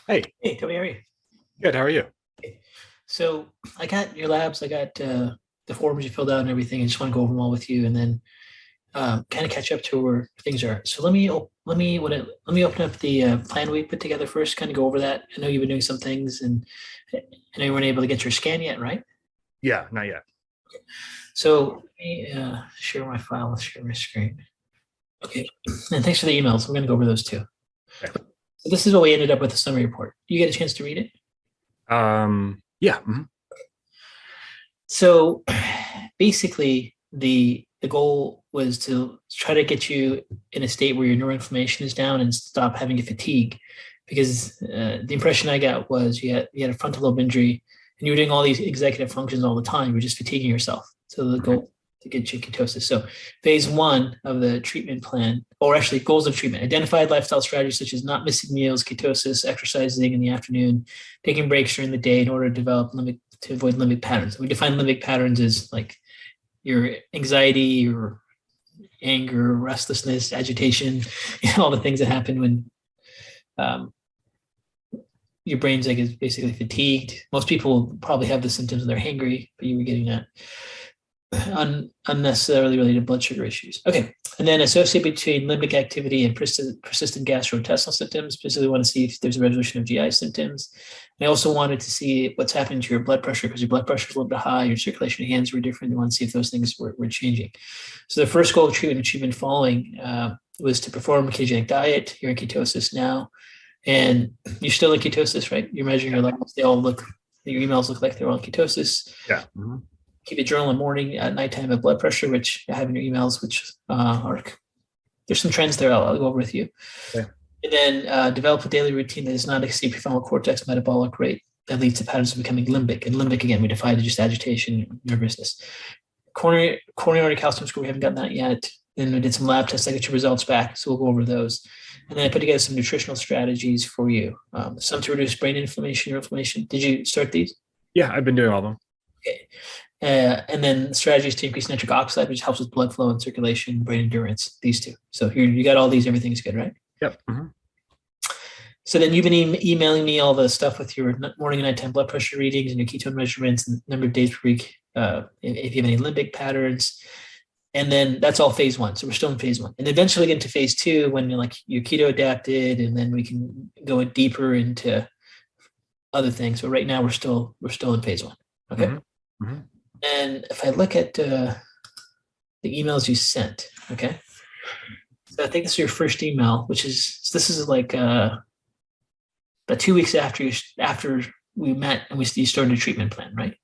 Hey, Hey, Toby, how are you? good. How are you? So I got your labs, I got the forms you filled out and everything. I just want to go over them all with you, and then kind of catch up to where things are. So let me open up the plan we put together first. Kind of go over that. I know you've been doing some things, and I know you weren't able to get your scan yet, right? Yeah, not yet. So let me share my file. Let's share my screen. Okay, and thanks for the emails. We're going to go over those too. Okay. So this is what we ended up with the summary report. You get a chance to read it? Yeah. So basically, the goal was to try to get you in a state where your neuroinflammation is down and stop having to fatigue. Because the impression I got was you had a frontal lobe injury and you were doing all these executive functions all the time. You were just fatiguing yourself. So the Mhm. goal to get you ketosis. So phase one of the treatment plan, or actually goals of treatment, identified lifestyle strategies such as not missing meals, ketosis, exercising in the afternoon, taking breaks during the day in order to develop limbic to avoid limbic patterns. We define limbic patterns as like your anxiety, your anger, restlessness, agitation, all the things that happen when um, your brain's like is basically fatigued. Most people probably have the symptoms of they're hangry, but you were getting that unnecessarily related blood sugar issues. Okay. And then associate between limbic activity and persistent gastrointestinal symptoms. Specifically, want to see if there's a resolution of GI symptoms. And I also wanted to see what's happening to your blood pressure because your blood pressure is a little bit high, your circulation of hands were different. You want to see if those things were changing. So the first goal of treatment, which you've been following, was to perform a ketogenic diet. You're in ketosis now, and you're still in ketosis, right? You're measuring your levels. Your emails look like they're all in ketosis. Yeah. Keep a journal in the morning, at nighttime of blood pressure, which I have in your emails, which are there's some trends there I'll go over with you. Okay. And then develop a daily routine that does not exceed prefrontal cortex metabolic rate that leads to patterns of becoming limbic. And limbic, again, we define as just agitation, nervousness. Coronary calcium score, we haven't gotten that yet. Then we did some lab tests. I got your results back, so we'll go over those. And then I put together some nutritional strategies for you. Some to reduce brain inflammation, neuroinflammation. Did you start these? Yeah, I've been doing all of them. Okay. And then strategies to increase nitric oxide, which helps with blood flow and circulation, brain endurance. These two. So you got all these. Everything's good, right? Yep. So then you've been emailing me all the stuff with your morning and nighttime blood pressure readings and your ketone measurements and number of days per week. If you have any limbic patterns, and then that's all phase one. So we're still in phase one, and eventually get into phase two when you're keto adapted, and then we can go deeper into other things. But right now we're still in phase one. Okay. hmm hmm And if I look at the emails you sent, okay. So I think this is your first email, which is this is like about 2 weeks after we met and you started a treatment plan, right?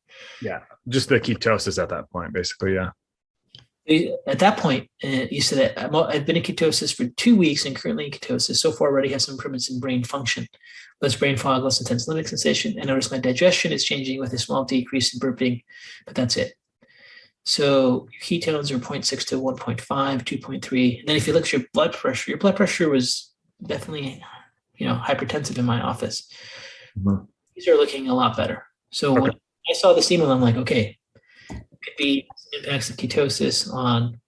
Yeah. Just the ketosis at that point, basically. Yeah. At that point, you said that I've been in ketosis for 2 weeks and currently in ketosis. So far, already have some improvements in brain function, less brain fog, less intense limbic sensation. And notice my digestion is changing with a small decrease in burping, but that's it. So your ketones are zero point 0.6 to 1.5, 2.3. And then if you look at your blood pressure was definitely, hypertensive in my office. Mhm. These are looking a lot better. So when Okay. I saw this email, I'm like, okay, could be impacts of ketosis on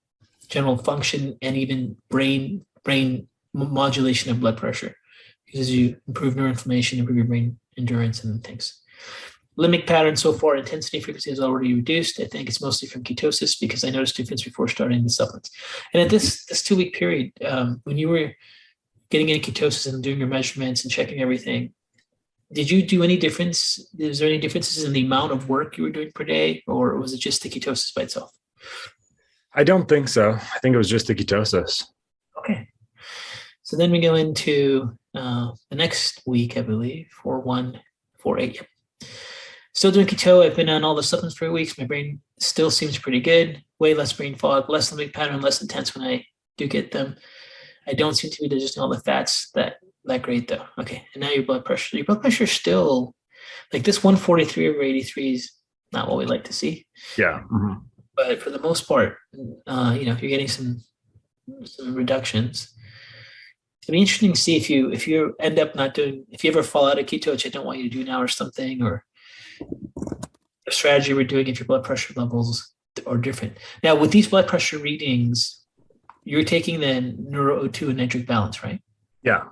general function and even brain modulation of blood pressure because as you improve neuroinflammation, improve your brain endurance and things. Limbic pattern so far, intensity frequency is already reduced. I think it's mostly from ketosis because I noticed difference before starting the supplements. And at this 2 week period, when you were getting into ketosis and doing your measurements and checking everything, did you do any difference? Is there any differences in the amount of work you were doing per day, or was it just the ketosis by itself? I don't think so. I think it was just the ketosis. Okay. So then we go into the next week, I believe, 4-1, 4-8. Yep. Still doing keto. I've been on all the supplements for weeks. My brain still seems pretty good. Way less brain fog, less limbic pattern, less intense when I do get them. I don't seem to be digesting all the fats that great though. Okay, and now your blood pressure. Your blood pressure is still like this 143 over 83 is not what we like to see. Yeah. But for the most part, if you're getting some reductions, it'd be interesting to see if you end up not doing if you ever fall out of keto, which I don't want you to do now or something, or a strategy we're doing if your blood pressure levels are different. Now with these blood pressure readings, you're taking the neuro O2 and nitric balance, right? Yeah.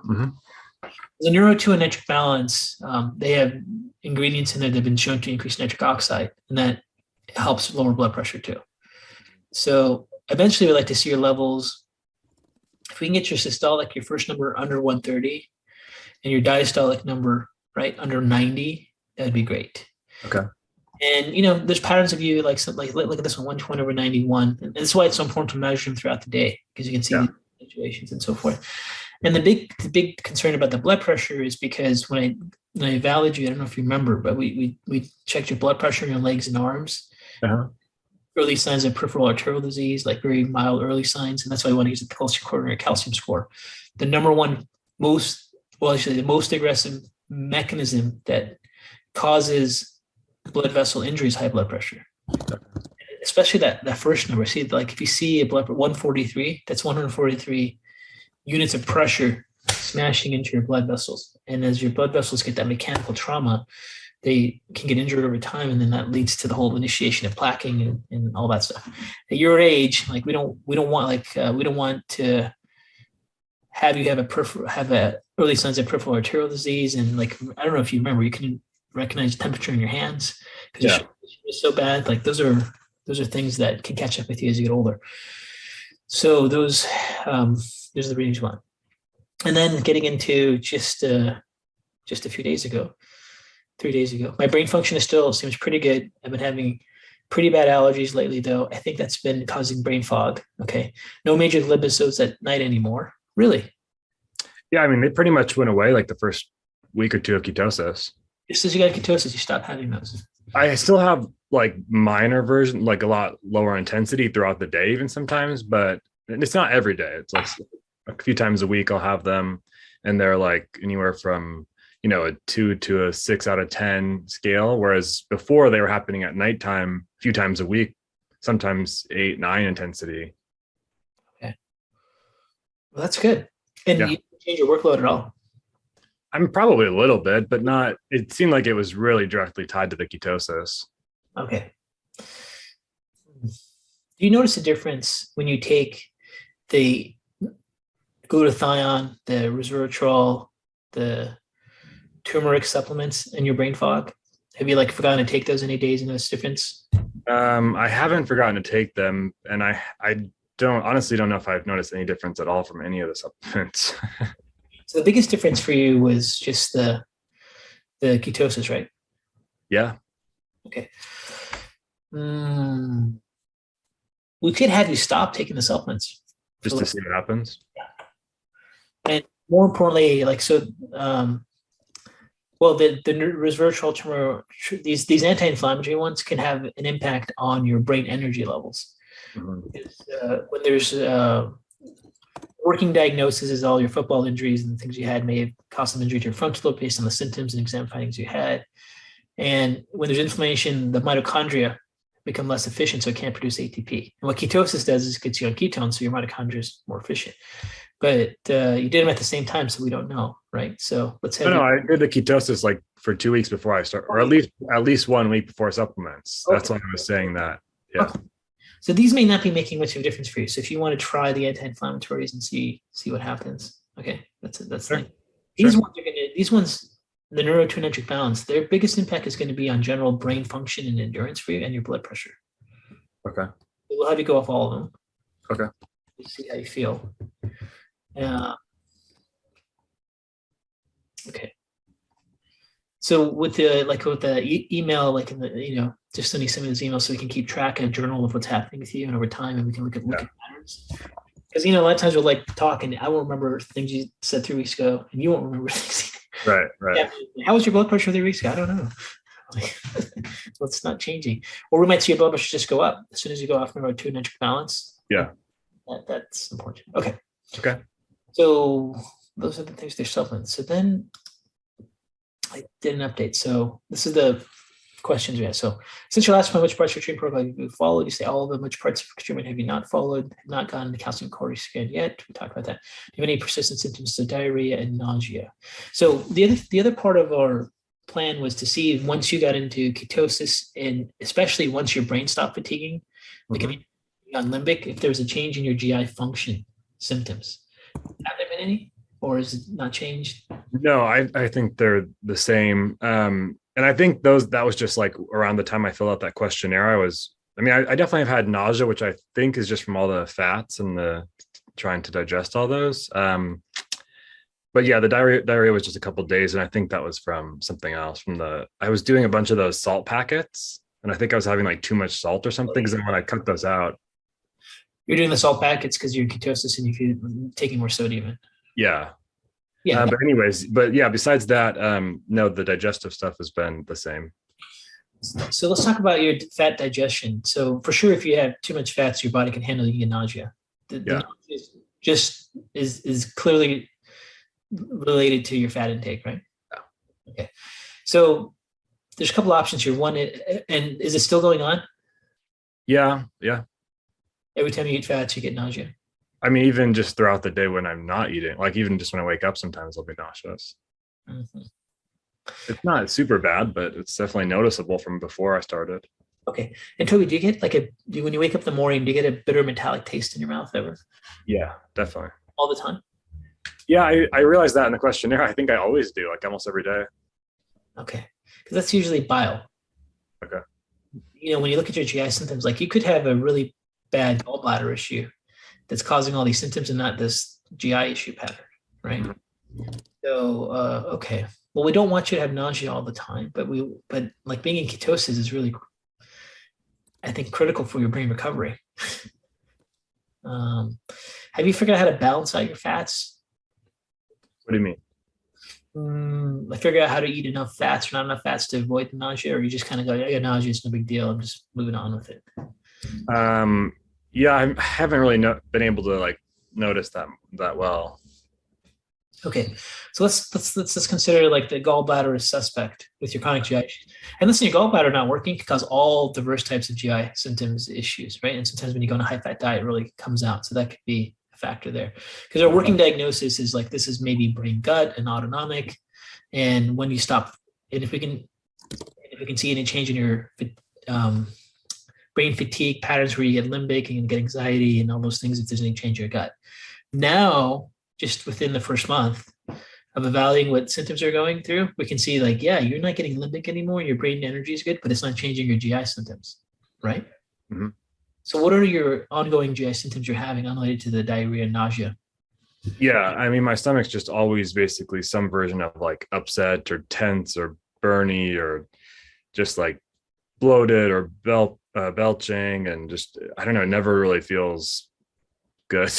The Neuro 2 and nitric balance, they have ingredients in there that have been shown to increase nitric oxide, and that helps lower blood pressure too. So eventually, we like to see your levels. If we can get your systolic, your first number under 130, and your diastolic number right under 90, that'd be great. Okay. And there's patterns of you like look at this one, 120 over 91. And that's why it's so important to measure them throughout the day, because you can see the situations and so forth. And the big concern about the blood pressure is because when I evaluated you, I don't know if you remember, but we checked your blood pressure in your legs and arms. Uh-huh. Early signs of peripheral arterial disease, like very mild early signs, and that's why I want to use the pulse coronary calcium score. The number one the most aggressive mechanism that causes blood vessel injuries, high blood pressure. Especially that first number. See, like if you see a blood pressure 143, that's 143 units of pressure smashing into your blood vessels. And as your blood vessels get that mechanical trauma, they can get injured over time, and then that leads to the whole initiation of plaquing and all that stuff. At your age, like we don't want to have you have a early signs of peripheral arterial disease, and like I don't know if you remember, you can recognize temperature in your hands because it's so bad. Like those are things that can catch up with you as you get older. So those are the readings you want. And then getting into just a few days ago, 3 days ago, my brain function still seems pretty good. I've been having pretty bad allergies lately, though. I think that's been causing brain fog. Okay, no major episodes at night anymore. Really? Yeah, I mean, they pretty much went away like the first week or two of ketosis. Just as you got ketosis, you stop having those. I still have like minor version, like a lot lower intensity throughout the day, even sometimes, but it's not every day. It's like a few times a week I'll have them, and they're like anywhere from a 2 to a 6 out of 10 scale, whereas before they were happening at nighttime a few times a week, sometimes 8, 9 intensity. Okay, well that's good. And you change your workload at all? I'm probably a little bit, but not. It seemed like it was really directly tied to the ketosis. Okay. Do you notice a difference when you take the glutathione, the resveratrol, the turmeric supplements in your brain fog? Have you forgotten to take those any days and notice difference? I haven't forgotten to take them, and I honestly don't know if I've noticed any difference at all from any of the supplements. So the biggest difference for you was just the ketosis, right? Yeah. Okay. We could have you stop taking the supplements. Just to see what happens. Yeah. And more importantly, the resveratrol, these anti-inflammatory ones can have an impact on your brain energy levels. Mm-hmm. When there's working diagnosis is all your football injuries and things you had may have caused some injury to your frontal lobe based on the symptoms and exam findings you had. And when there's inflammation, the mitochondria become less efficient, so it can't produce ATP. And what ketosis does is it gets you on ketones, so your mitochondria is more efficient. But you did them at the same time, so we don't know, right? So let's have. I did the ketosis for 2 weeks before I start, or at least 1 week before supplements. That's why I was saying that. Yeah. Okay. So these may not be making much of a difference for you. So if you want to try the anti-inflammatories and see what happens, okay, that's it. That's sure. These ones, the Neuro 2 nitric balance, their biggest impact is going to be on general brain function and endurance for you and your blood pressure. Okay. We'll have you go off all of them. Okay. See how you feel. Okay. So with the email, just sending some of those emails so we can keep track and journal of what's happening with you and over time, and we can look at patterns. Because a lot of times we'll talk and I won't remember things you said 3 weeks ago, and you won't remember things. Right. Yeah. How was your blood pressure 3 weeks ago? I don't know. Well, it's not changing. Or we might see your blood pressure just go up as soon as you go off Neuro 2 nitric balance. Yeah. That's important. Okay. Okay. So those are the things they're supplements. So then I did an update. So this is the questions we had. So since your last one, which parts of your treatment protocol have you followed? You say all of them. Which parts of treatment have you not followed? Have not gotten the calcium coronary scan yet. We talked about that. Do you have any persistent symptoms of diarrhea and nausea? So the other part of our plan was to see once you got into ketosis, and especially once your brain stopped fatiguing, on limbic, if there was a change in your GI function symptoms. Have there been any? or is it not changed? No, I think they're the same. And I think that was just like around the time I filled out that questionnaire. I definitely have had nausea, which I think is just from all the fats and the trying to digest all those. But yeah, the diarrhea was just a couple of days, and I think that was from something else. I was doing a bunch of those salt packets, and I think I was having like too much salt or something. Because then when I cut those out, You're doing the salt packets because you're in ketosis and you're taking more sodium in. yeah. Yeah. But yeah, besides that, no, the digestive stuff has been the same. So let's talk about your fat digestion. So for sure, if you have too much fats, your body can handle you get nausea. The Yeah. nausea is clearly related to your fat intake, right? Yeah. Okay. So there's a couple options here. One, and is it still going on? Yeah. Yeah. Every time you eat fats, you get nausea. I mean, even just throughout the day when I'm not eating, like even just when I wake up, sometimes I'll be nauseous. Mm-hmm. It's not super bad, but it's definitely noticeable from before I started. Okay. And Toby, do you get when you wake up in the morning, do you get a bitter metallic taste in your mouth ever? Yeah, definitely. All the time? Yeah, I realized that in the questionnaire. I think I always do, like almost every day. Okay. Because that's usually bile. Okay. When you look at your GI symptoms, like you could have a really bad gallbladder issue that's causing all these symptoms and not this GI issue pattern, right? Mm-hmm. So, okay. Well, we don't want you to have nausea all the time, but like being in ketosis is really, I think, critical for your brain recovery. Have you figured out how to balance out your fats? What do you mean? I figure out how to eat enough fats or not enough fats to avoid the nausea, or you just kind of go, I got nausea, it's no big deal. I'm just moving on with it. Yeah, I haven't really been able to like notice that well. Okay, so let's consider like the gallbladder is suspect with your chronic GI issues. And listen, your gallbladder not working can cause all diverse types of GI symptoms, issues, right? And sometimes when you go on a high fat diet, it really comes out. So that could be a factor there. Because our working diagnosis is like this is maybe brain gut and autonomic. And when you stop, and if we can see any change in your brain fatigue patterns where you get limbic and you get anxiety and all those things, if there's any change in your gut. Now, just within the first month of evaluating what symptoms are going through, we can see like, yeah, you're not getting limbic anymore. Your brain energy is good, but it's not changing your GI symptoms, right? Mm-hmm. So what are your ongoing GI symptoms you're having unrelated to the diarrhea and nausea? Yeah, I mean, my stomach's just always basically some version of like upset or tense or burny or just like bloated or belching, and just, I don't know, it never really feels good.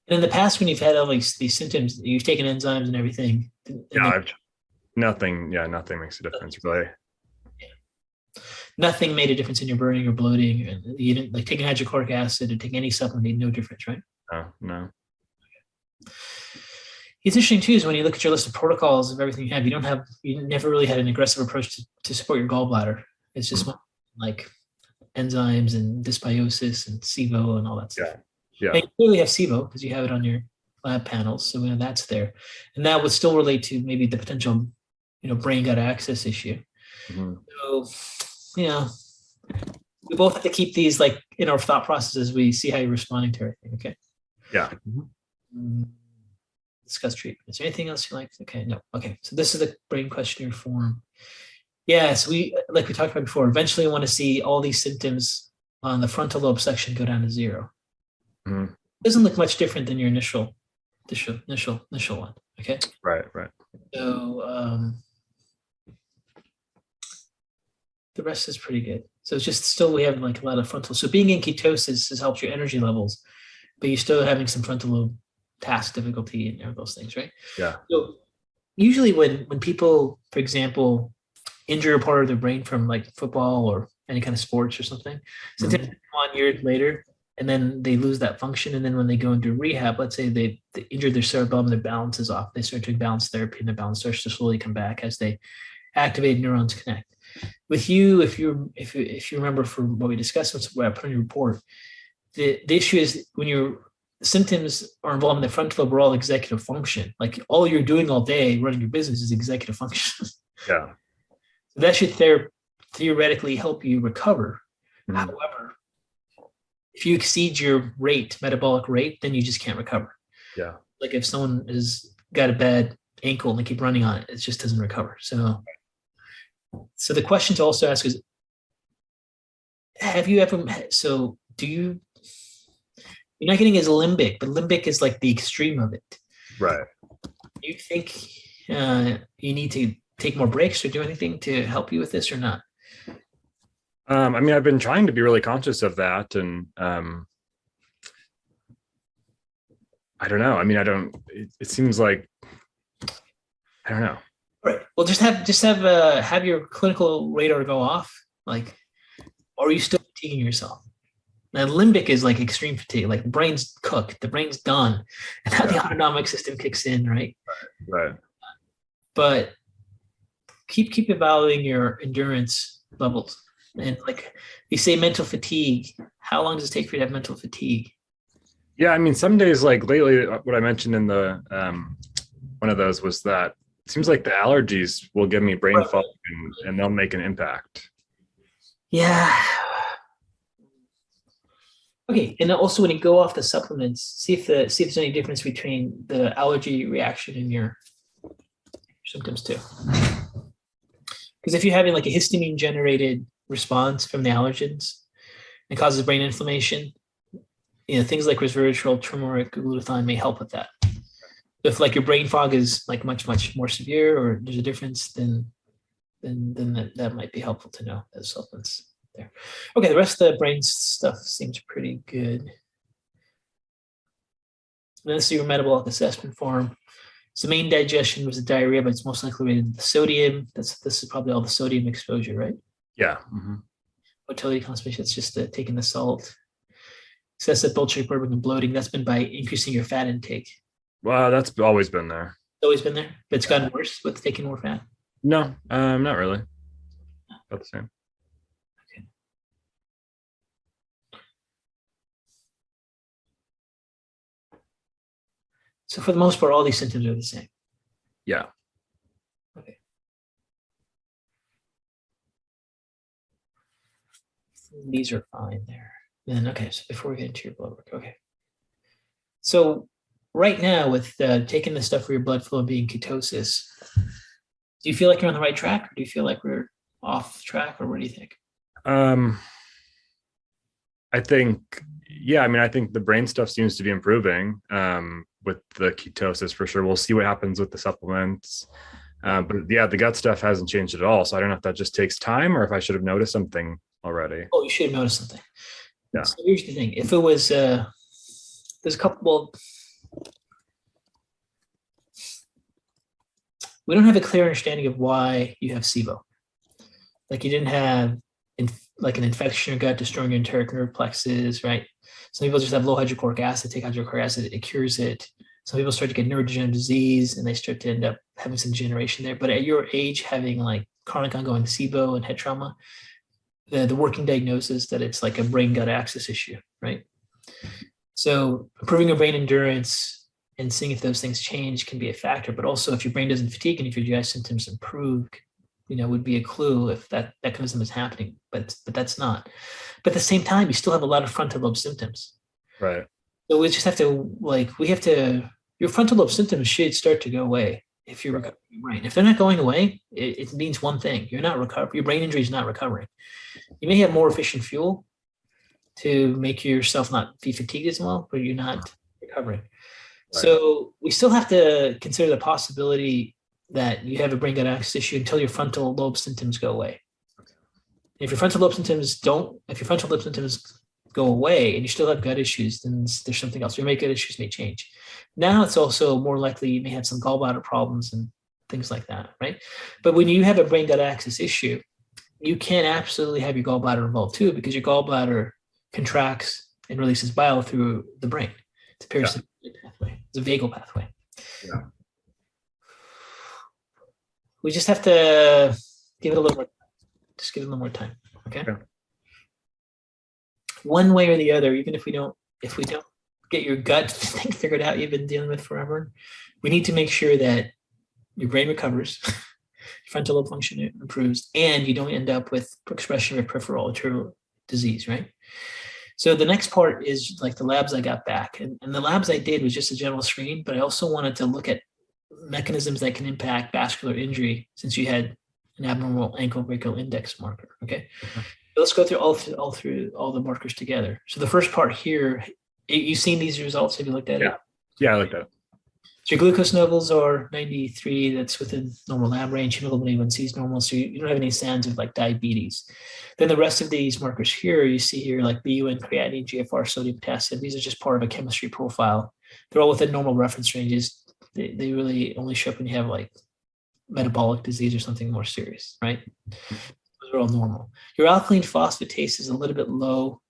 And in the past, when you've had all these symptoms, you've taken enzymes and everything. Yeah, nothing makes a difference, really. Nothing made a difference in your burning or bloating. And you didn't like taking hydrochloric acid or taking any supplement made no difference, right? No. It's interesting too, is when you look at your list of protocols of everything you have, you never really had an aggressive approach to support your gallbladder. It's just like enzymes and dysbiosis and SIBO and all that stuff. Yeah. And you clearly have SIBO because you have it on your lab panels, so we know that's there, and that would still relate to maybe the potential, brain gut access issue. Mm-hmm. So, we both have to keep these like in our thought processes. We see how you're responding to everything. Okay. Yeah. Mm-hmm. Discuss treatment. Is there anything else you like? Okay, no. Okay, so this is the brain questionnaire form. Yeah, so like we talked about before, eventually we want to see all these symptoms on the frontal lobe section go down to 0. Mm-hmm. It doesn't look much different than your initial one. Okay. Right. So the rest is pretty good. So it's just still we have like a lot of frontal. So being in ketosis has helped your energy levels, but you're still having some frontal lobe task difficulty and those things, right? Yeah. So usually when people, for example, injure a part of their brain from like football or any kind of sports or something, sometimes 1 year later, and then they lose that function. And then when they go into rehab, let's say they injured their cerebellum, their balance is off. They start doing balance therapy and their balance starts to slowly come back as they activate neurons connect. With you, if you remember from what we discussed, what I put in your report, the issue is when your symptoms are involved in the frontal lobe, all executive function. Like all you're doing all day running your business is executive function. Yeah. So that should theoretically help you recover. Mm-hmm. However, if you exceed your metabolic rate, then you just can't recover. Yeah. Like if someone has got a bad ankle and they keep running on it, it just doesn't recover. So the question to also ask is, have you ever, so do you, you're not getting as limbic, but limbic is like the extreme of it. Right. Do you think you need to take more breaks or do anything to help you with this or not? I mean, I've been trying to be really conscious of that, and I don't know. I mean, I don't. It seems like I don't know. Right. Well, have your clinical radar go off, like, or are you still fatiguing yourself? Now, limbic is like extreme fatigue, like the brain's cooked, the brain's done, and now the Yeah. autonomic system kicks in, right? Right. But keep evaluating your endurance levels, and like you say, mental fatigue. How long does it take for you to have mental fatigue? Yeah. I mean, some days, like lately, what I mentioned in the one of those was that it seems like the allergies will give me brain Right. fog, and they'll make an impact. Yeah. Okay, and then also when you go off the supplements, see if there's any difference between the allergy reaction and your symptoms too. Because if you're having like a histamine generated response from the allergens, it causes brain inflammation. Things like resveratrol, turmeric, glutathione may help with that. If like your brain fog is like much more severe, or there's a difference, then that might be helpful to know as supplements there. Okay, the rest of the brain stuff seems pretty good. And this is your metabolic assessment form. So main digestion was the diarrhea, but it's most likely related to the sodium. This is probably all the sodium exposure, right? Yeah. Mm-hmm. Motility constipation, it's just taking the salt. Excessive blood sugar and bloating, that's been by increasing your fat intake. Well, that's always been there. It's always been there, but it's gotten worse with taking more fat. No, not really. About the same. Okay. So for the most part, all these symptoms are the same. Yeah. Okay. These are fine there. Then, okay, so before we get into your blood work, okay. So right now with taking the stuff for your blood flow and being ketosis, do you feel like you're on the right track, or do you feel like we're off track, or what do you think? Um, I think, yeah, I mean, I think the brain stuff seems to be improving with the ketosis for sure. We'll see what happens with the supplements. But yeah, the gut stuff hasn't changed at all. So I don't know if that just takes time or if I should have noticed something already. Oh, you should have noticed something. Yeah. So here's the thing. If it was, there's a couple, well, we don't have a clear understanding of why you have SIBO. Like you didn't have like an infection in your gut destroying your enteric nerve plexus, right? Some people just have low hydrochloric acid, take hydrochloric acid, it cures it. Some people start to get neurodegenerative disease and they start to end up having some degeneration there. But at your age, having like chronic ongoing SIBO and head trauma, the working diagnosis that it's like a brain gut axis issue, right? So improving your brain endurance and seeing if those things change can be a factor, but also if your brain doesn't fatigue and if your GI symptoms improve, would be a clue if that mechanism is happening, but that's not. But at the same time, you still have a lot of frontal lobe symptoms. Right. So we just have to, your frontal lobe symptoms should start to go away if you're recovering your brain. If they're not going away, it means one thing: you're not recovering. Your brain injury is not recovering. You may have more efficient fuel to make yourself not be fatigued as well, but you're not recovering. Right. So we still have to consider the possibility that you have a brain gut axis issue until your frontal lobe symptoms go away. If your frontal lobe symptoms go away and you still have gut issues, then there's something else. Your gut issues may change. Now it's also more likely you may have some gallbladder problems and things like that, right? But when you have a brain gut axis issue, you can absolutely have your gallbladder involved too, because your gallbladder contracts and releases bile through the brain. It's a parasympathetic pathway. It's a vagal pathway. Yeah. We just have to give it a little more. Just give it a little more time. Okay. Yeah. One way or the other, even if we don't get your gut thing figured out, you've been dealing with forever, we need to make sure that your brain recovers, your frontal lobe function improves, and you don't end up with expression of peripheral arterial disease, right? So the next part is like the labs I got back. And the labs I did was just a general screen, but I also wanted to look at mechanisms that can impact vascular injury since you had an abnormal ankle brachial index marker. Okay. Let's go through all the markers together. So the first part here, you've seen these results. Have you looked at it? Yeah, I looked at it. So your glucose levels are 93. That's within normal lab range. Hemoglobin A1C is normal. So you don't have any signs of like diabetes. Then the rest of these markers here, you see here like BUN, creatinine, GFR, sodium, potassium. These are just part of a chemistry profile. They're all within normal reference ranges. They really only show up when you have like metabolic disease or something more serious, right? Those are all normal. Your alkaline phosphatase is a little bit low.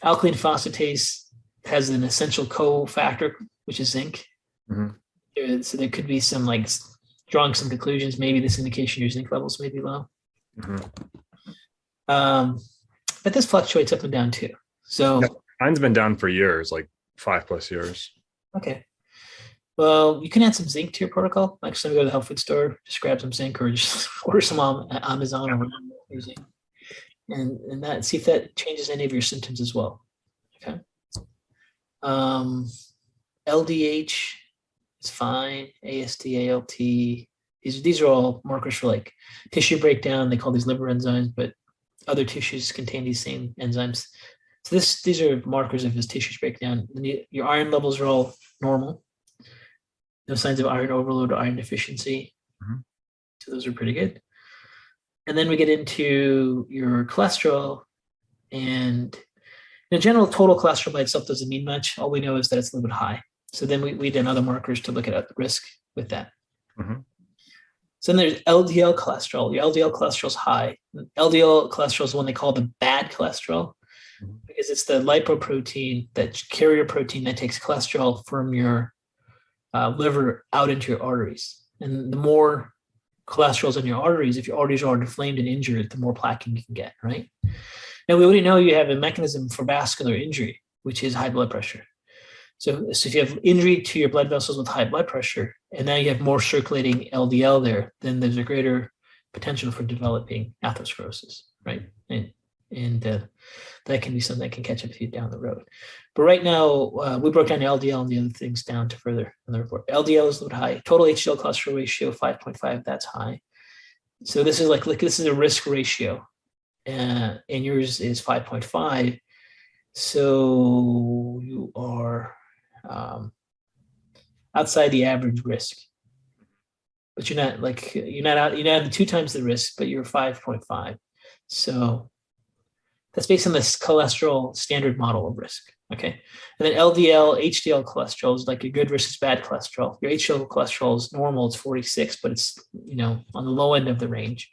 Alkaline phosphatase has an essential cofactor, which is zinc. Mm-hmm. So there could be some like drawing some conclusions. Maybe this indication your zinc levels may be low. Mm-hmm. But this fluctuates up and down too. So mine's been down for years, like 5+ years. Okay. Well, you can add some zinc to your protocol. Next time you go to the health food store, just grab some zinc or just order some on Amazon or whatever you're using. And that, see if that changes any of your symptoms as well. Okay. LDH is fine. AST, ALT. These are all markers for like tissue breakdown. They call these liver enzymes, but other tissues contain these same enzymes. So these are markers of this tissue breakdown. Your iron levels are all normal. No signs of iron overload or iron deficiency. Mm-hmm. So those are pretty good. And then we get into your cholesterol, and in general, total cholesterol by itself doesn't mean much. All we know is that it's a little bit high. So then we did other markers to look at the risk with that. Mm-hmm. So then there's LDL cholesterol. Your LDL cholesterol is high. LDL cholesterol is one they call the bad cholesterol, because it's the lipoprotein, that carrier protein that takes cholesterol from your liver out into your arteries. And the more cholesterol is in your arteries, if your arteries are inflamed and injured, the more plaquing you can get, right? Now, we already know you have a mechanism for vascular injury, which is high blood pressure. So if you have injury to your blood vessels with high blood pressure, and now you have more circulating LDL there, then there's a greater potential for developing atherosclerosis, right? And that can be something that can catch up with you down the road. But right now, we broke down the LDL and the other things down to further in the report. LDL is a little high. Total HDL cholesterol ratio 5.5. That's high. So this is this is a risk ratio, and yours is 5.5. So you are outside the average risk, but you're not the 2 times the risk, but you're 5.5. So that's based on this cholesterol standard model of risk. Okay. And then LDL, HDL cholesterol is like your good versus bad cholesterol. Your HDL cholesterol is normal, it's 46, but it's, on the low end of the range.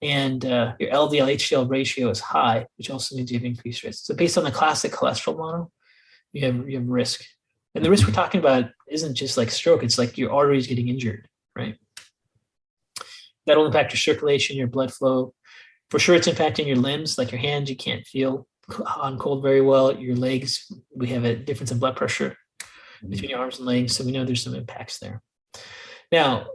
And your LDL HDL ratio is high, which also means you have increased risk. So based on the classic cholesterol model, you have risk. And the risk we're talking about isn't just like stroke, it's like your arteries getting injured, right? That'll impact your circulation, your blood flow. For sure, it's impacting your limbs, like your hands, you can't feel on cold very well. Your legs, we have a difference in blood pressure between your arms and legs, so we know there's some impacts there. Now,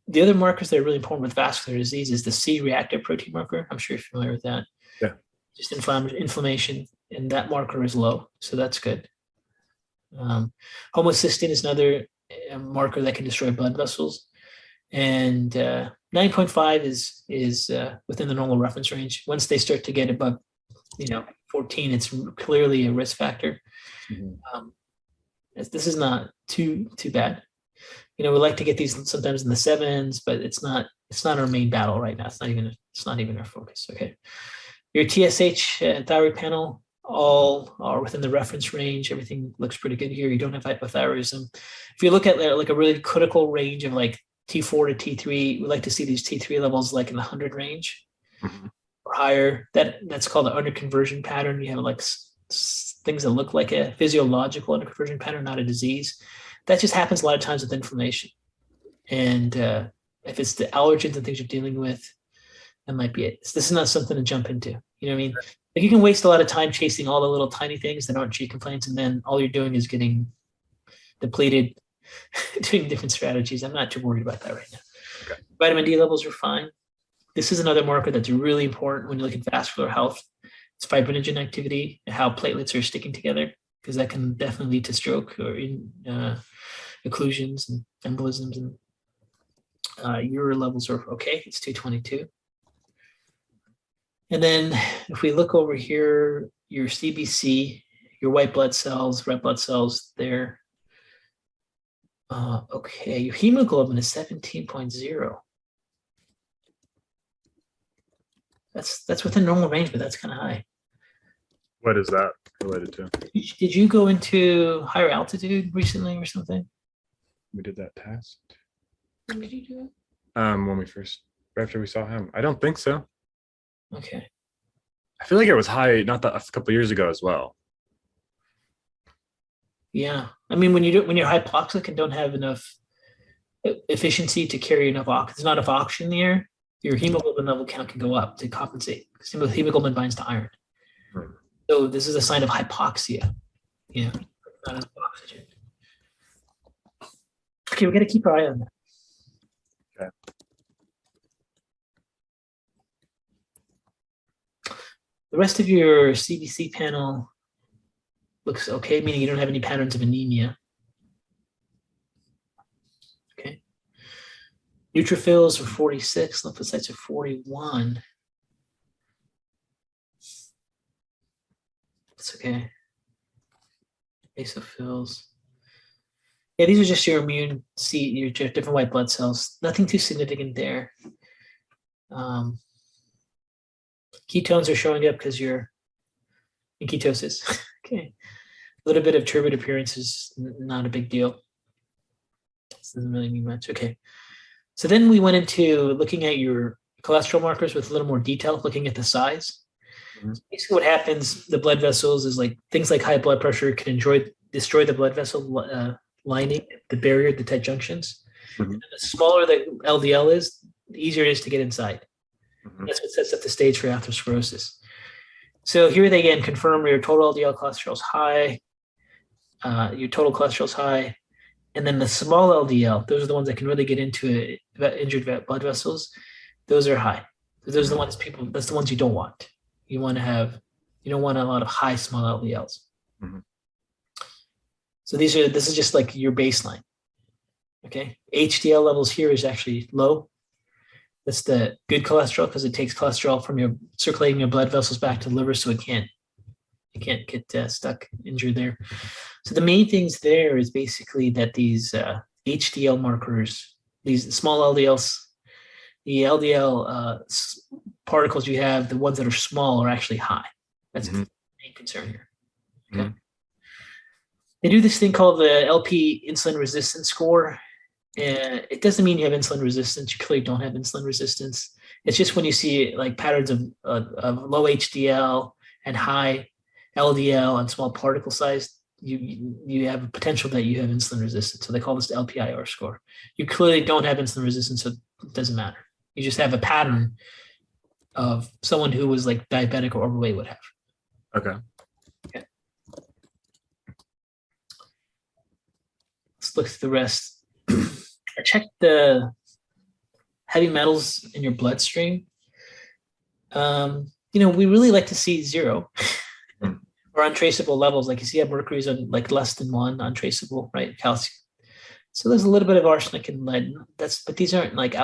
the other markers that are really important with vascular disease is the C-reactive protein marker. I'm sure you're familiar with that. Yeah. Just inflammation, and that marker is low, so that's good. Homocysteine is another marker that can destroy blood vessels, and 9.5 is within the normal reference range. Once they start to get above 14, it's clearly a risk factor. Mm-hmm. This is not too bad. We like to get these sometimes in the 7s, but it's not our main battle right now. It's not even our focus. Okay. Your TSH thyroid panel all are within the reference range. Everything looks pretty good here. You don't have hypothyroidism. If you look at like a really critical range of like T4 to T3, we like to see these T3 levels like in the 100 range or higher. That's called an underconversion pattern. You have like things that look like a physiological underconversion pattern, not a disease. That just happens a lot of times with inflammation. And if it's the allergens and things you're dealing with, that might be it. This is not something to jump into. You know what I mean? Like, you can waste a lot of time chasing all the little tiny things that aren't G complaints, and then all you're doing is getting depleted, doing different strategies. I'm not too worried about that right now. Okay. Vitamin D levels are fine. This is another marker that's really important when you look at vascular health. It's fibrinogen activity and how platelets are sticking together, because that can definitely lead to stroke or occlusions and embolisms. And your levels are okay. It's 222. And then if we look over here, your CBC, your white blood cells, red blood cells there. Okay, your hemoglobin is 17.0. That's within normal range, but that's kind of high. What is that related to? Did you go into higher altitude recently or something? We did that test. When did you do it? When we first, after we saw him. I don't think so. Okay. I feel like it was high, not that a couple years ago as well. Yeah, I mean, when you're hypoxic and don't have enough efficiency to carry enough oxygen, there's not enough oxygen in the air, your hemoglobin level count can go up to compensate, because hemoglobin binds to iron. Right. So this is a sign of hypoxia. Yeah, not enough oxygen. Okay, we got to keep our eye on that. Okay. The rest of your CBC panel looks okay, meaning you don't have any patterns of anemia. Okay. Neutrophils are 46, lymphocytes are 41. That's okay. Basophils. Yeah, these are just your immune, your different white blood cells. Nothing too significant there. Ketones are showing up because you're in ketosis. Okay. A little bit of turbid appearance is not a big deal. This doesn't really mean much. Okay. So then we went into looking at your cholesterol markers with a little more detail, looking at the size. Mm-hmm. So basically what happens, the blood vessels is like things like high blood pressure can destroy the blood vessel lining, the barrier, the tight junctions. Mm-hmm. The smaller the LDL is, the easier it is to get inside. Mm-hmm. That's what sets up the stage for atherosclerosis. So here they again confirm your total LDL cholesterol is high, your total cholesterol is high, and then the small LDL, those are the ones that can really get into injured blood vessels. Those are high. So those are the ones that's the ones you don't want. You don't want a lot of high small LDLs. Mm-hmm. So this is just like your baseline. Okay. HDL levels here is actually low. That's the good cholesterol, because it takes cholesterol from your circulating your blood vessels back to the liver, so it can't get stuck, injured there. So the main things there is basically that these HDL markers, these small LDLs, the LDL particles you have, the ones that are small, are actually high. That's the main concern here. Okay. Mm-hmm. They do this thing called the LP insulin resistance score. And it doesn't mean you have insulin resistance. You clearly don't have insulin resistance. It's just when you see like patterns of low HDL and high LDL and small particle size, you have a potential that you have insulin resistance. So they call this the LPIR score. You clearly don't have insulin resistance, so it doesn't matter. You just have a pattern of someone who was like diabetic or overweight would have. Okay. Let's look at the rest. I checked the heavy metals in your bloodstream. We really like to see 0 or untraceable levels. Like you see, mercury's on like less than 1, untraceable, right? Calcium. So there's a little bit of arsenic and lead. But these aren't like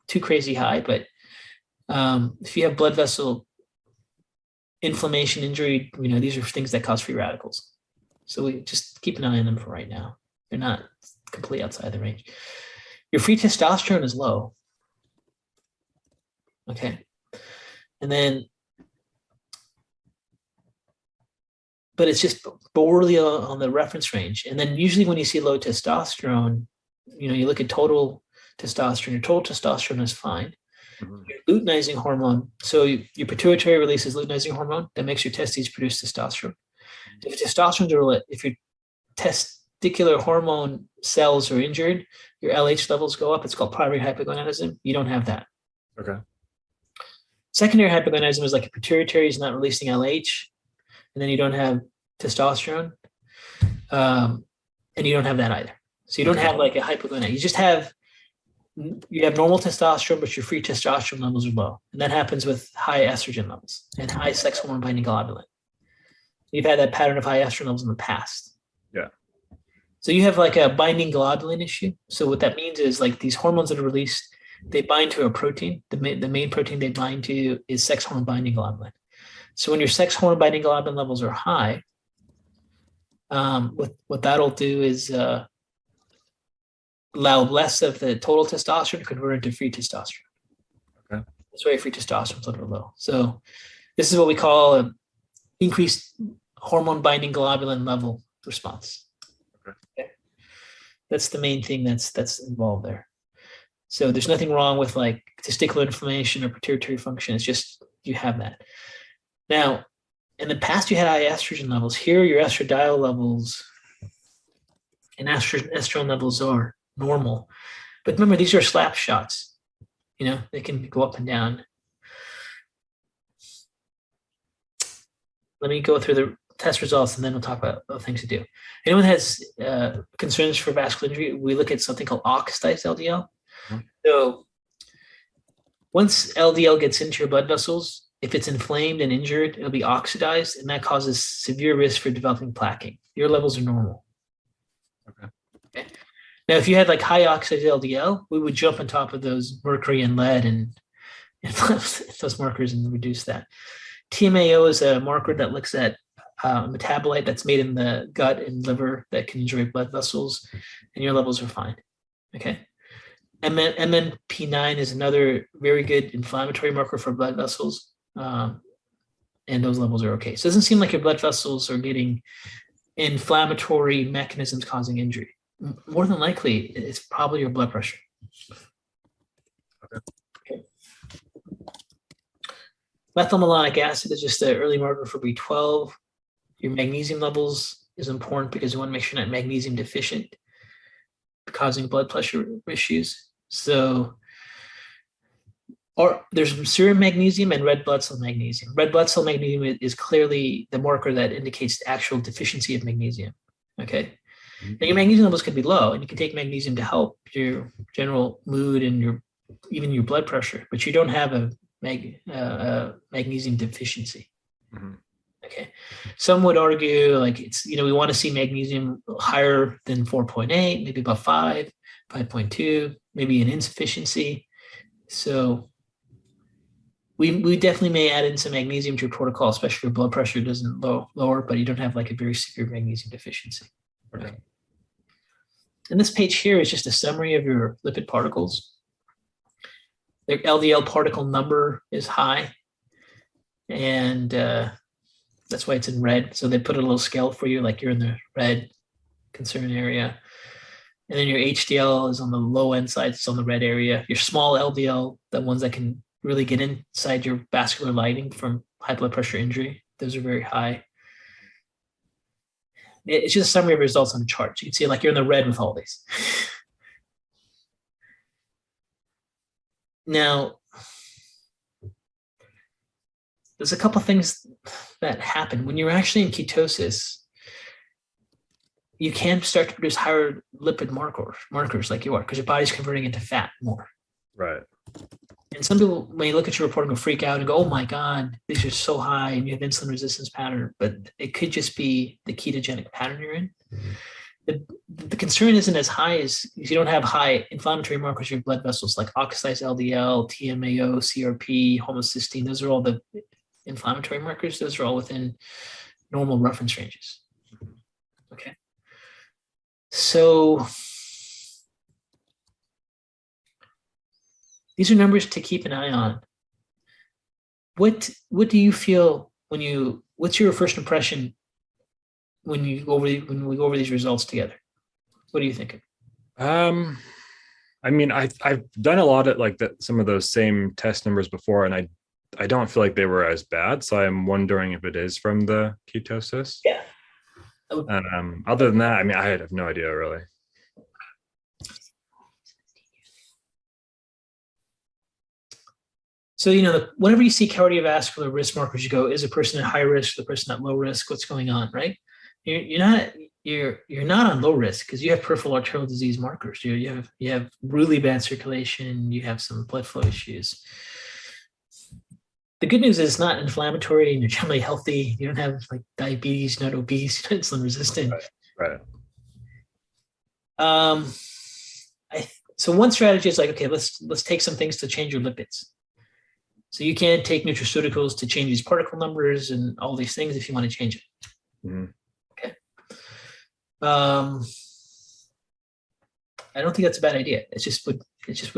too crazy high. But if you have blood vessel inflammation, injury, these are things that cause free radicals. So we just keep an eye on them for right now. They're not completely outside the range. Your free testosterone is low. Okay. And then, but it's just borderly on the reference range. And then usually when you see low testosterone, you look at total testosterone. Your total testosterone is fine. Mm-hmm. Your luteinizing hormone. So your pituitary releases luteinizing hormone that makes your testes produce testosterone. If your testicular hormone cells are injured, your LH levels go up. It's called primary hypogonadism. You don't have that. Okay. Secondary hypogonadism is like a pituitary is not releasing LH, and then you don't have testosterone, and you don't have that either. So you don't have like a hypogonadism. You just have you have normal testosterone, but your free testosterone levels are low. And that happens with high estrogen levels and high sex hormone binding globulin. You've had that pattern of high estrogen levels in the past. Yeah. So you have like a binding globulin issue. So what that means is like these hormones that are released, they bind to a protein. The main protein they bind to is sex hormone binding globulin. So when your sex hormone binding globulin levels are high, what that'll do is allow less of the total testosterone to convert into free testosterone. Okay. That's why free testosterone is a little low. So this is what we call an increased hormone binding globulin level response. Okay. That's the main thing that's involved there. So there's nothing wrong with like testicular inflammation or pituitary function. It's just you have that. Now, in the past, you had high estrogen levels. Here, your estradiol levels and estrogen levels are normal. But remember, these are slap shots. You know, they can go up and down. Let me go through the test results and then we'll talk about other things to do. Anyone has concerns for vascular injury, we look at something called oxidized LDL. Mm-hmm. So once LDL gets into your blood vessels, if it's inflamed and injured, it'll be oxidized, and that causes severe risk for developing plaquing. Your levels are normal. Okay. Now, if you had like high oxidized LDL, we would jump on top of those mercury and lead and those markers and reduce that. TMAO is a marker that looks at a metabolite that's made in the gut and liver that can injure blood vessels, and your levels are fine. Okay. MNP9 is another very good inflammatory marker for blood vessels, and those levels are okay. So it doesn't seem like your blood vessels are getting inflammatory mechanisms causing injury. More than likely, it's probably your blood pressure. Okay. Methylmalonic acid is just an early marker for B12. Your magnesium levels is important because you want to make sure you're not magnesium deficient, causing blood pressure issues. So, or there's serum magnesium and red blood cell magnesium. Red blood cell magnesium is clearly the marker that indicates actual deficiency of magnesium. Okay. Now your magnesium levels could be low, and you can take magnesium to help your general mood and even your blood pressure, but you don't have a magnesium deficiency. Mm-hmm. Okay. Some would argue like we want to see magnesium higher than 4.8, maybe about 5, 5.2, maybe an insufficiency. So we definitely may add in some magnesium to your protocol, especially if your blood pressure doesn't lower, but you don't have like a very severe magnesium deficiency. Okay. And this page here is just a summary of your lipid particles. Their LDL particle number is high, and that's why it's in red. So they put a little scale for you, like you're in the red concern area. And then your HDL is on the low end side, it's on the red area. Your small LDL, the ones that can really get inside your vascular lining from high blood pressure injury, those are very high. It's just a summary of results on the chart. You can see like you're in the red with all these. Now, there's a couple of things that happen. When you're actually in ketosis, you can start to produce higher lipid markers like you are, because your body's converting into fat more. Right. And some people may look at your report and go freak out and go, oh my God, these are so high and you have insulin resistance pattern, but it could just be the ketogenic pattern you're in. Mm-hmm. The concern isn't as high as you don't have high inflammatory markers in your blood vessels like oxidized LDL, TMAO, CRP, homocysteine. Those are all the inflammatory markers. Those are all within normal reference ranges. Okay. So these are numbers to keep an eye on. What do you feel what's your first impression when we go over these results together? What are you thinking? I mean, I've done a lot of like some of those same test numbers before, and I don't feel like they were as bad. So I'm wondering if it is from the ketosis. Yeah. Other than that, I mean, I have no idea really. So, whenever you see cardiovascular risk markers, you go, is a person at high risk, the person at low risk, what's going on, right? You're you're not on low risk because you have peripheral arterial disease markers. You have really bad circulation. You have some blood flow issues. The good news is it's not inflammatory and you're generally healthy. You don't have like diabetes, you're not obese, you're not insulin resistant. Right. So one strategy is like, okay, let's take some things to change your lipids. So you can take nutraceuticals to change these particle numbers and all these things if you want to change it. Mm-hmm. Okay. I don't think that's a bad idea. It just would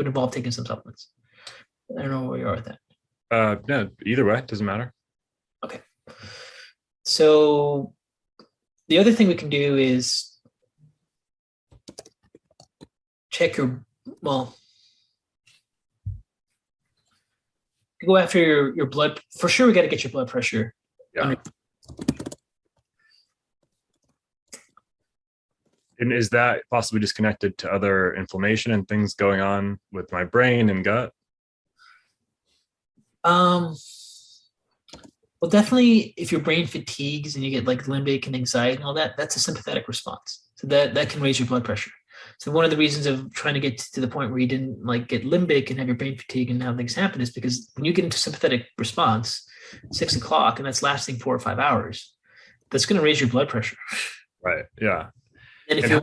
involve taking some supplements. I don't know where you are with that. No, either way, doesn't matter. Okay. So the other thing we can do is check go after your blood. For sure, we got to get your blood pressure. Yeah. And is that possibly just connected to other inflammation and things going on with my brain and gut? Well, definitely if your brain fatigues and you get like limbic and anxiety and all that, that's a sympathetic response. So that can raise your blood pressure. So one of the reasons of trying to get to the point where you didn't like get limbic and have your brain fatigue and how things happen is because when you get into sympathetic response, 6 o'clock, and that's lasting 4 or 5 hours, that's going to raise your blood pressure. Right. Yeah. And if you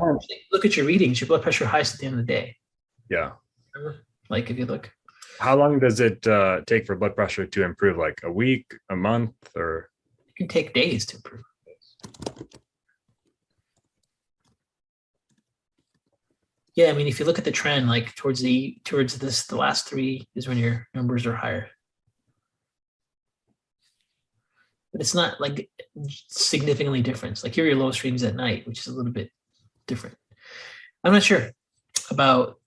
look at your readings, your blood pressure highest at the end of the day. Yeah. Remember? Like if you look. How long does it take for blood pressure to improve? Like a week, a month, or? It can take days to improve. Yeah, I mean, if you look at the trend, like towards the last 3 is when your numbers are higher. But it's not like significantly different. Like here are your lowest readings at night, which is a little bit different. I'm not sure about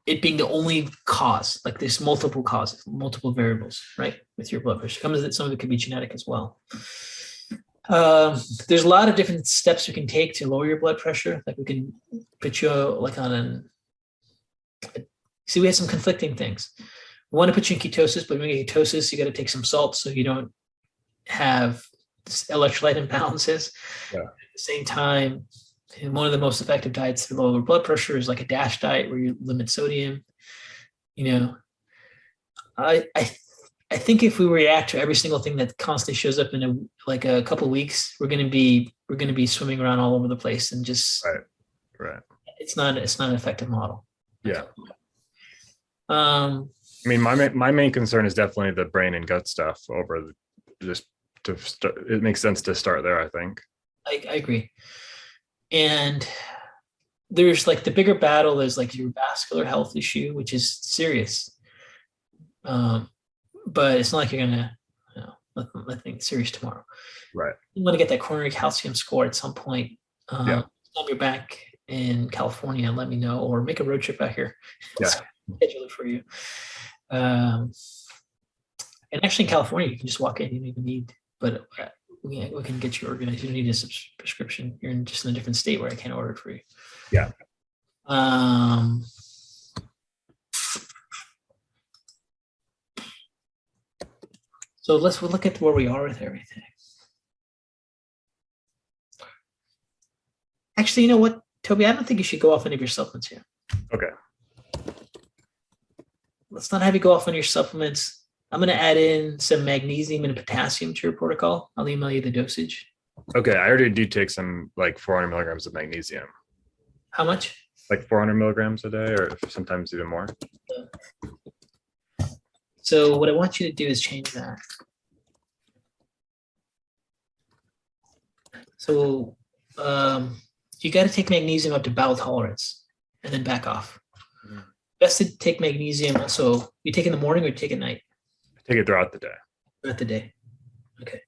it being the only cause. Like there's multiple causes, multiple variables, right? With your blood pressure. Some of it could be genetic as well. There's a lot of different steps we can take to lower your blood pressure. Like we can put you like see, we had some conflicting things. We want to put you in ketosis, but when you get ketosis, you got to take some salt so you don't have electrolyte imbalances. Yeah. At the same time, one of the most effective diets to lower blood pressure is like a DASH diet where you limit sodium. I think if we react to every single thing that constantly shows up in a couple of weeks, we're going to be swimming around all over the place and just right. It's not an effective model. Yeah. I mean, my main concern is definitely the brain and gut stuff it makes sense to start there, I think. I agree. And there's like the bigger battle is like your vascular health issue, which is serious. But it's not like you're gonna, nothing serious tomorrow. Right. You want to get that coronary calcium score at some point. Yeah. When you're back in California, let me know, or make a road trip out here. Yeah. Schedule it for you. And actually in California, you can just walk in. You don't even need, but we can get you organized. You don't need a prescription. You're just in a different state where I can't order it for you. Yeah. So we'll look at where we are with everything. Actually, you know what, Toby? I don't think you should go off any of your supplements here. Okay. Let's not have you go off on your supplements. I'm going to add in some magnesium and potassium to your protocol. I'll email you the dosage. Okay. I already do take some like 400 milligrams of magnesium. How much? Like 400 milligrams a day, or sometimes even more. So what I want you to do is change that. So you got to take magnesium up to bowel tolerance and then back off. Mm-hmm. Best to take magnesium also. You take in the morning or you take at night? I take it throughout the day. Throughout the day. Okay.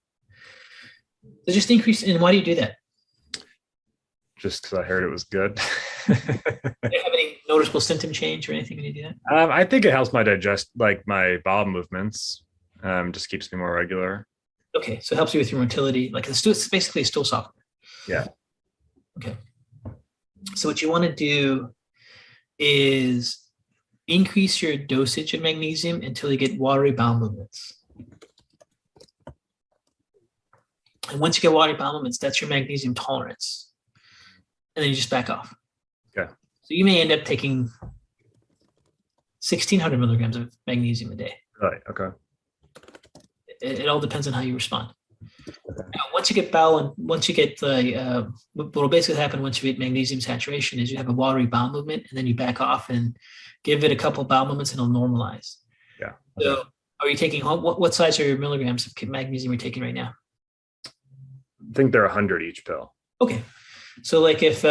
So just increase. And why do you do that? Just because I heard it was good. Do you have any noticeable symptom change or anything when you do that? I think it helps my bowel movements. Just keeps me more regular. Okay, so it helps you with your motility. Like it's basically a stool softener. Yeah. Okay. So what you want to do is increase your dosage of magnesium until you get watery bowel movements. And once you get watery bowel movements, that's your magnesium tolerance. and then you just back off. Okay. So you may end up taking 1,600 milligrams of magnesium a day. Right. Okay. It all depends on how you respond. Now, once you get bowel and once you get the what will basically happen once you get magnesium saturation is you have a watery bowel movement, and then you back off and give it a couple of bowel movements, and it'll normalize. Yeah. Okay. So, are you taking what size are your milligrams of magnesium you're taking right now? I think they're 100 each pill. Okay, so like if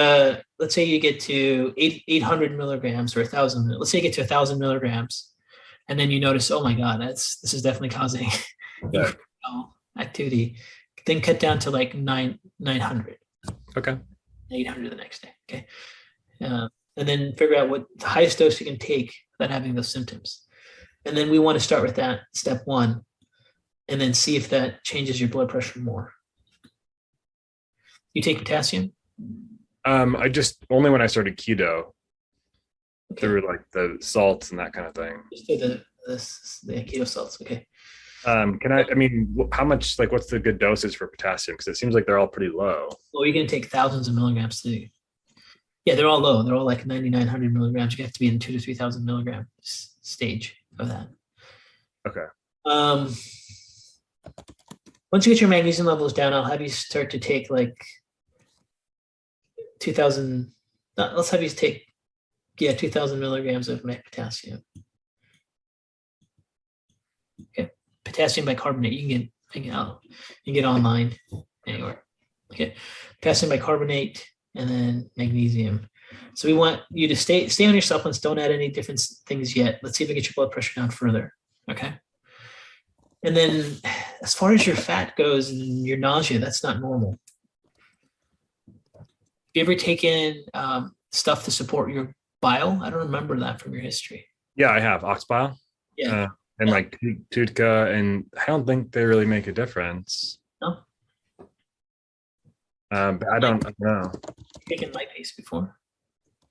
let's say you get to 800 milligrams or 1,000, let's say you get to 1,000 milligrams, and then you notice, oh my God, this is definitely causing Yeah. activity. Then cut down to like 900. Okay. 800 the next day. Okay. And then figure out what the highest dose you can take without having those symptoms. And then we want to start with that step one, and then see if that changes your blood pressure more. You take potassium? I just only when I started keto Okay. through like the salts and that kind of thing. Just do the keto salts. Okay. I mean, how much, like, what's the good doses for potassium? Because it seems like they're all pretty low. Well, you're going to take thousands of milligrams too. Yeah, they're all low. They're all like 9,900 milligrams. You have to be in 2,000 to 3,000 milligram stage of that. Okay. Once you get your magnesium levels down, I'll have you start to take like 2,000. Let's have you take 2,000 milligrams of potassium. Okay, potassium bicarbonate. You can get online anywhere. Okay, potassium bicarbonate and then magnesium. So we want you to stay on your supplements. Don't add any different things yet. Let's see if we get your blood pressure down further. Okay. And then as far as your fat goes and your nausea, that's not normal. Have you ever taken stuff to support your bile? I don't remember that from your history. Yeah, I have ox bile. Yeah. And like Tutka, and I don't think they really make a difference. No. But I don't know. Taken lipase before?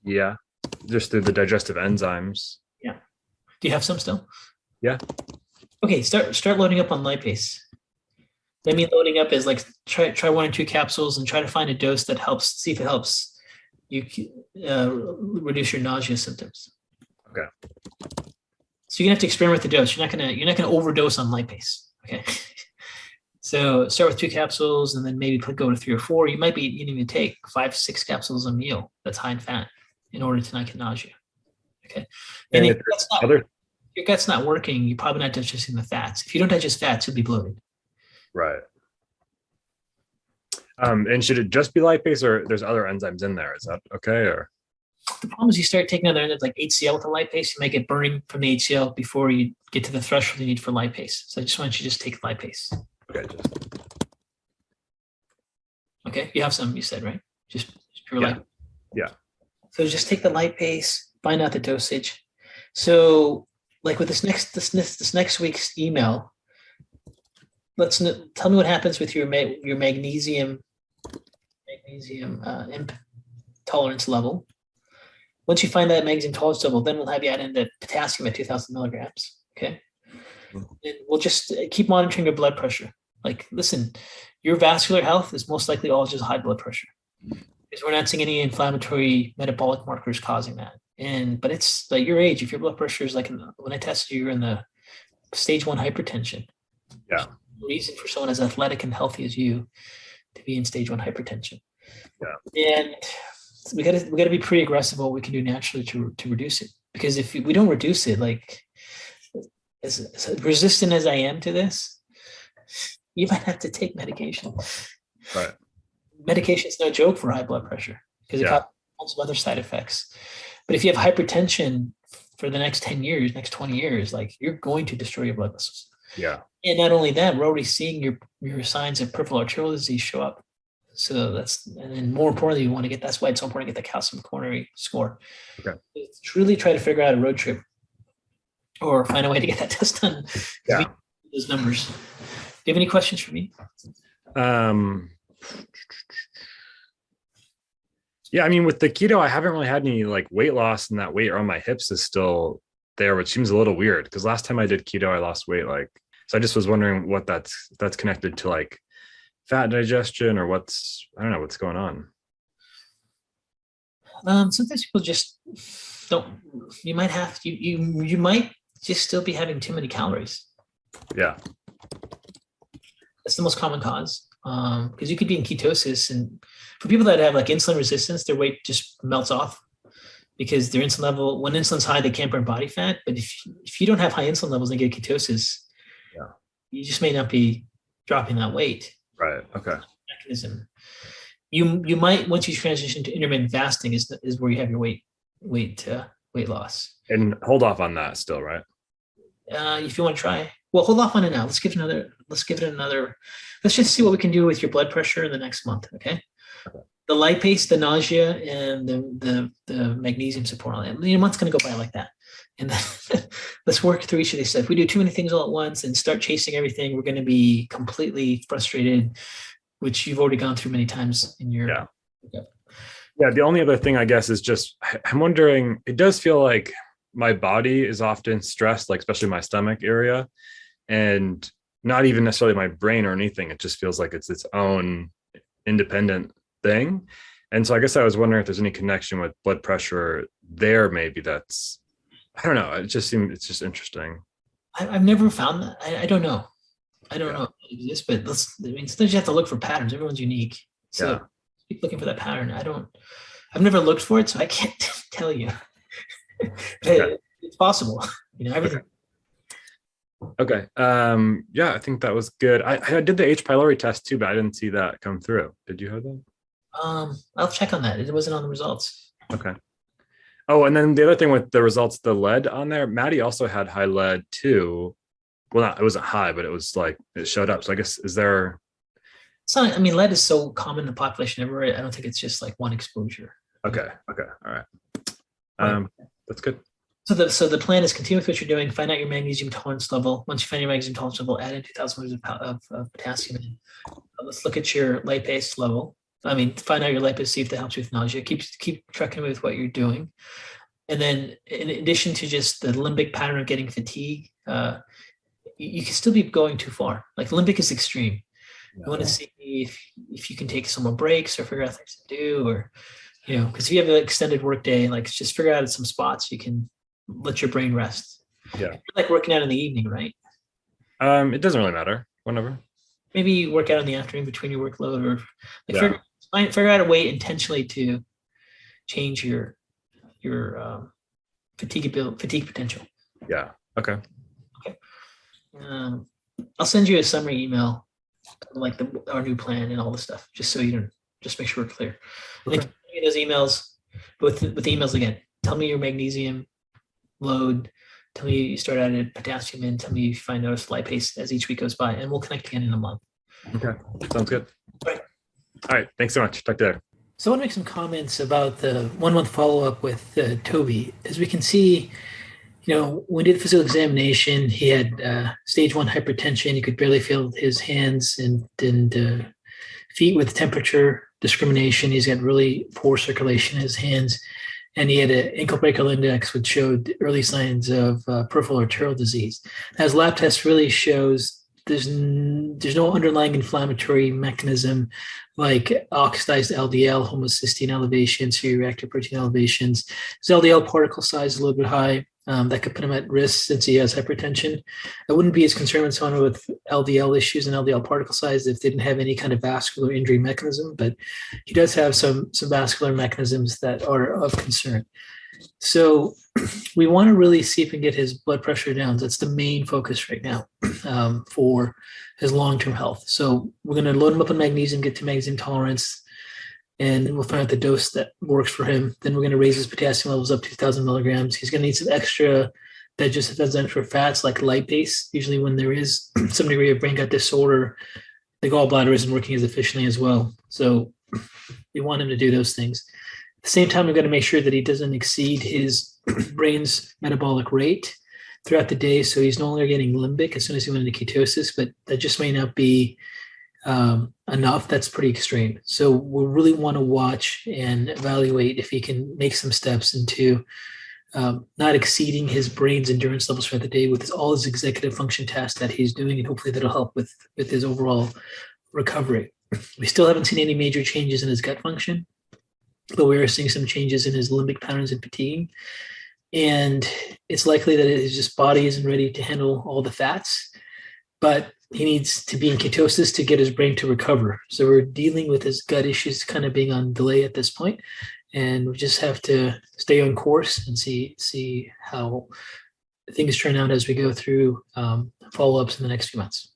Yeah, just through the digestive enzymes. Yeah. Do you have some still? Yeah. Okay, start loading up on lipase. I mean, loading up is like try 1 or 2 capsules and try to find a dose that helps. See if it helps you reduce your nausea symptoms. Okay. So you're gonna have to experiment with the dose. You're not gonna overdose on lipase. Okay. So start with 2 capsules and then maybe go to 3 or 4. You might be needing to take 5, 6 capsules a meal that's high in fat in order to not get nausea. Okay. And if your gut's not working, you're probably not digesting the fats. If you don't digest fats, you'll be bloated. Right. And should it just be lipase, or there's other enzymes in there? Is that okay? Or the problem is you start taking other enzymes like HCl with the lipase, you might get burning from the HCl before you get to the threshold you need for lipase. So I just want you to just take lipase. Okay. Okay. You have some, you said, right? Just pure Yeah. lipase. Yeah. So just take the lipase, find out the dosage. So like with this next week's email, tell me what happens with your magnesium tolerance level. Once you find that magnesium tolerance level, then we'll have you add in the potassium at 2,000 milligrams. Okay. And we'll just keep monitoring your blood pressure. Like, listen, your vascular health is most likely all just high blood pressure, because we're not seeing any inflammatory metabolic markers causing that. But it's like your age. If your blood pressure is like when I tested you, you're in the stage 1 hypertension. Yeah. Reason for someone as athletic and healthy as you to be in stage 1 hypertension. Yeah. And we got to be pretty aggressive what we can do naturally to reduce it. Because if we don't reduce it, like as resistant as I am to this, you might have to take medication. Right. Medication is no joke for high blood pressure because it causes lots of other side effects. But if you have hypertension for the next 10 years, next 20 years, like you're going to destroy your blood vessels. Yeah. And not only that, we're already seeing your signs of peripheral arterial disease show up. So and then more importantly, that's why it's so important to get the calcium coronary score. Okay. It's really try to figure out a road trip or find a way to get that test done. Yeah. Those numbers. Do you have any questions for me? Yeah, I mean, with the keto, I haven't really had any like weight loss, and that weight around my hips is still there, which seems a little weird because last time I did keto, I lost weight. So I just was wondering what that's connected to, like fat digestion, or I don't know what's going on. Sometimes people just don't. You might have you might just still be having too many calories. Yeah. That's the most common cause. Because you could be in ketosis, and for people that have like insulin resistance, their weight just melts off because their insulin level, when insulin's high, they can't burn body fat. But if you don't have high insulin levels and get ketosis, Yeah. you just may not be dropping that weight. Right. Okay. Mechanism. You might, once you transition to intermittent fasting, is where you have your weight loss. And hold off on that still, right? If you want to try, well, hold off on it now. Let's give it another. Let's just see what we can do with your blood pressure in the next month. Okay. The lipase, the nausea, and the magnesium support. A month's going to go by like that. And then let's work through each of these steps. If we do too many things all at once and start chasing everything, we're going to be completely frustrated, which you've already gone through many times in your. Yeah. Yeah. The only other thing I guess is just, I'm wondering, it does feel like my body is often stressed, like especially my stomach area, and not even necessarily my brain or anything. It just feels like it's its own independent thing. And so I guess I was wondering if there's any connection with blood pressure there. Maybe that's, I don't know. It just seems, it's just interesting. I've never found that. I don't know. I don't know if it exists, but sometimes you have to look for patterns. Everyone's unique. So keep looking for that pattern. I've never looked for it, so I can't tell you. It's possible, everything. Okay. Yeah, I think that was good. I did the H. pylori test too, but I didn't see that come through. Did you have that? I'll check on that. It wasn't on the results. Okay. Oh, and then the other thing with the results, the lead on there, Maddie also had high lead too. Well, it wasn't high, but it was like, it showed up. So I guess, is there? It's not, lead is so common in the population everywhere. I don't think it's just like one exposure. Okay. All right. That's good. So the plan is continue with what you're doing, find out your magnesium tolerance level. Once you find your magnesium tolerance level, add in 2,000 milligrams of potassium. Let's look at your lipase level. Find out your lipase, see if that helps you with nausea. Keep tracking with what you're doing. And then in addition to just the limbic pattern of getting fatigue, you can still be going too far. Like limbic is extreme. You want to see if you can take some more breaks or figure out things to do, or, because if you have an extended work day, like just figure out some spots you can let your brain rest. Yeah. You're like working out in the evening, right? It doesn't really matter. Whenever. Maybe you work out in the afternoon between your workload, or figure out a way intentionally to change your fatigue potential. Yeah. Okay. I'll send you a summary email, like our new plan and all this stuff, just so just make sure we're clear. Okay. And then those emails, with the emails again, tell me your magnesium load, tell me you start out at potassium, and tell me you find those lipase as each week goes by, and we'll connect again in a month. Okay. Sounds good. All right. Thanks so much. Talk to you later. So I want to make some comments about the 1 month follow-up with Toby. As we can see, when we did the physical examination, he had stage 1 hypertension. He could barely feel his hands and feet with temperature discrimination. He's got really poor circulation in his hands. And he had an ankle brachial index, which showed early signs of peripheral arterial disease. As lab test really shows, there's no underlying inflammatory mechanism like oxidized LDL, homocysteine elevations, C-reactive protein elevations. His LDL particle size is a little bit high. That could put him at risk since he has hypertension. I wouldn't be as concerned with someone with LDL issues and LDL particle size if they didn't have any kind of vascular injury mechanism, but he does have some vascular mechanisms that are of concern. So we want to really see if we can get his blood pressure down. That's the main focus right now for his long-term health. So we're going to load him up on magnesium, get to magnesium tolerance, and we'll find out the dose that works for him. Then we're going to raise his potassium levels up to 2,000 milligrams. He's going to need some extra digestive enzymes for fats like lipase. Usually when there is some degree of brain gut disorder, the gallbladder isn't working as efficiently as well. So we want him to do those things. At the same time, we're going to make sure that he doesn't exceed his brain's metabolic rate throughout the day. So he's no longer getting limbic as soon as he went into ketosis, but that just may not be enough. That's pretty extreme. So we really want to watch and evaluate if he can make some steps into not exceeding his brain's endurance levels throughout the day with all his executive function tasks that he's doing, and hopefully that'll help with his overall recovery. We still haven't seen any major changes in his gut function. but we are seeing some changes in his limbic patterns and fatigue. And it's likely that his just body isn't ready to handle all the fats, but he needs to be in ketosis to get his brain to recover. So we're dealing with his gut issues kind of being on delay at this point, and we just have to stay on course and see how things turn out as we go through follow-ups in the next few months.